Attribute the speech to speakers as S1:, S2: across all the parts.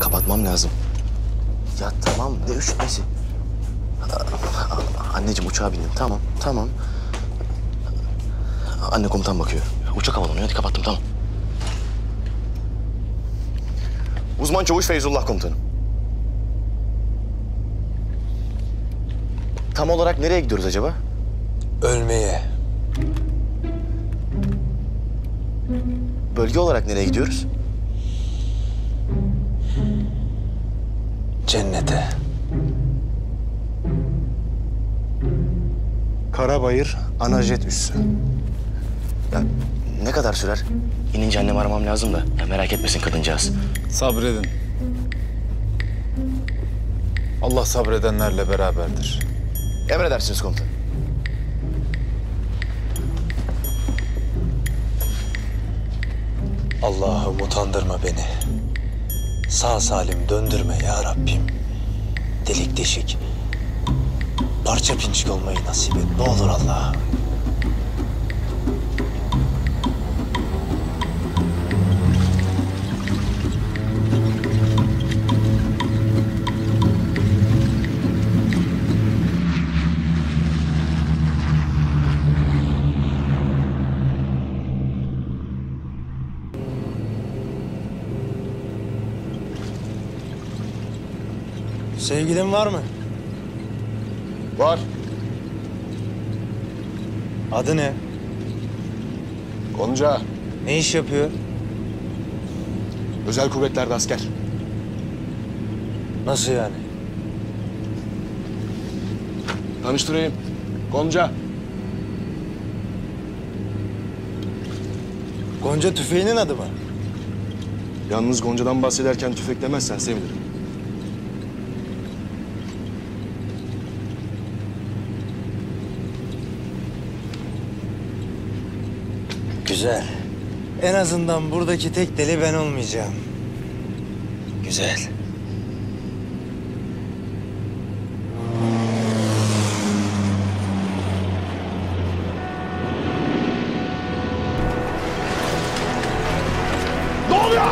S1: Kapatmam lazım. Ya tamam, ne üşütmesi? Anneciğim uçağa bindim, tamam. Anne komutan bakıyor. Uçak havalanıyor, hadi kapattım, tamam. Uzman Çavuş Feyzullah komutanım. Tam olarak nereye gidiyoruz acaba?
S2: Ölmeye.
S1: Bölge olarak nereye gidiyoruz?
S2: Cennete.
S3: Karabayır Anajet üssü.
S1: Ya ne kadar sürer? İnince annemi aramam lazım da. Ya merak etmesin kadıncağız.
S4: Sabredin. Allah sabredenlerle beraberdir.
S1: Emredersiniz komutanım.
S2: Allah'ım utandırma beni. Sağ salim döndürme ya Rabbim. Delik deşik. Parça pinçik olmayı nasip et. Ne olur Allah'ım. Sevgilin var mı?
S3: Var.
S2: Adı ne?
S3: Gonca.
S2: Ne iş yapıyor?
S3: Özel kuvvetlerde asker.
S2: Nasıl yani?
S3: Tanıştırayım. Gonca.
S2: Gonca tüfeğinin adı mı?
S3: Yalnız Gonca'dan bahsederken tüfek demezsen sevinirim.
S2: Güzel. En azından buradaki tek deli ben olmayacağım. Güzel.
S3: Ne oluyor?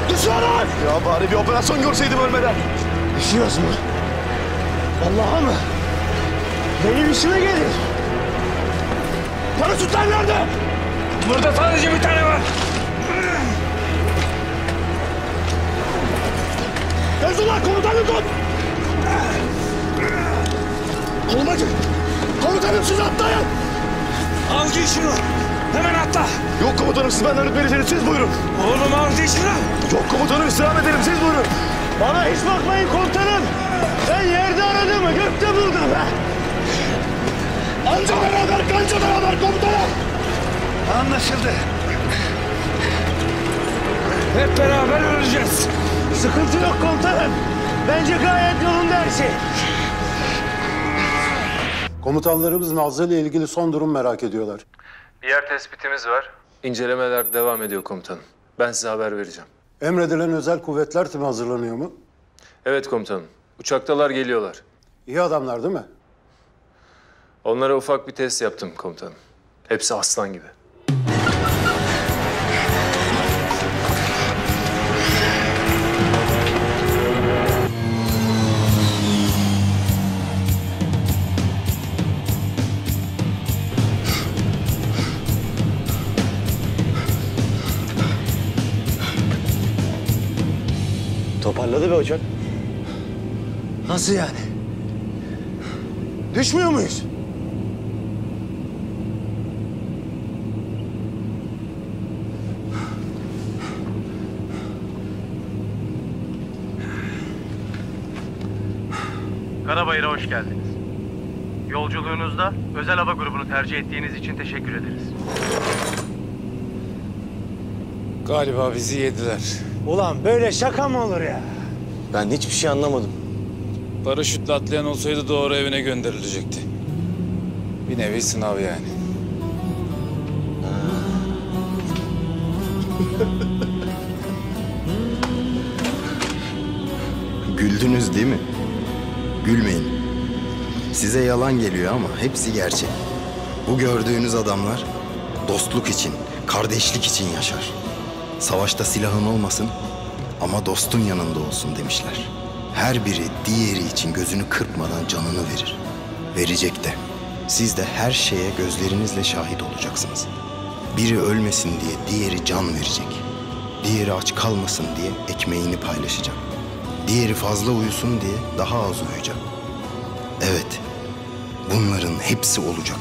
S3: Düşmanlar!
S1: Ya bari bir operasyon görseydim ölmeden.
S3: Düşüyoruz mu? Vallahi mı? Benim işime gelir. Paraşütler nerede?
S4: Burada sadece bir tane var.
S3: Feyzullah komutanı tut! Koluma gir! Komutanım siz atlayın!
S4: Al giy şunu. Hemen atla.
S1: Yok komutanım, siz benden ötmelisiniz, siz buyurun.
S4: Oğlum al giy şunu.
S1: Yok komutanım, istirham edelim, siz buyurun.
S3: Bana hiç bakmayın komutanım! Ben yerde aradığımı gökte buldum be! Anca beraber, kanca beraber komutanım!
S2: Anlaşıldı.
S4: Hep beraber öleceğiz.
S3: Sıkıntı yok komutanım. Bence gayet yolunda her şey.
S5: Komutanlarımız Nazlı ile ilgili son durum merak ediyorlar.
S6: Bir yer tespitimiz var. İncelemeler devam ediyor komutanım. Ben size haber vereceğim.
S5: Emredilen özel kuvvetler timi hazırlanıyor mu?
S6: Evet komutanım. Uçaktalar, geliyorlar.
S5: İyi adamlar değil mi?
S6: Onlara ufak bir test yaptım komutanım. Hepsi aslan gibi.
S1: Toparladı be uçak.
S2: Nasıl yani?
S3: Düşmüyor muyuz?
S7: Karabayır'a hoş geldiniz. Yolculuğunuzda özel hava grubunu tercih ettiğiniz için teşekkür ederiz.
S4: Galiba bizi yediler.
S3: Ulan böyle şaka mı olur ya?
S1: Ben hiçbir şey anlamadım.
S4: Paraşütle atlayan olsaydı doğru evine gönderilecekti. Bir nevi sınav yani.
S8: Güldünüz değil mi? Gülmeyin. Size yalan geliyor ama hepsi gerçek. Bu gördüğünüz adamlar dostluk için, kardeşlik için yaşar. Savaşta silahın olmasın ama dostun yanında olsun demişler. Her biri diğeri için gözünü kırpmadan canını verir. Verecek de. Siz de her şeye gözlerinizle şahit olacaksınız. Biri ölmesin diye diğeri can verecek. Diğeri aç kalmasın diye ekmeğini paylaşacak. Diğeri fazla uyusun diye daha az uyuyacak. Evet, bunların hepsi olacak.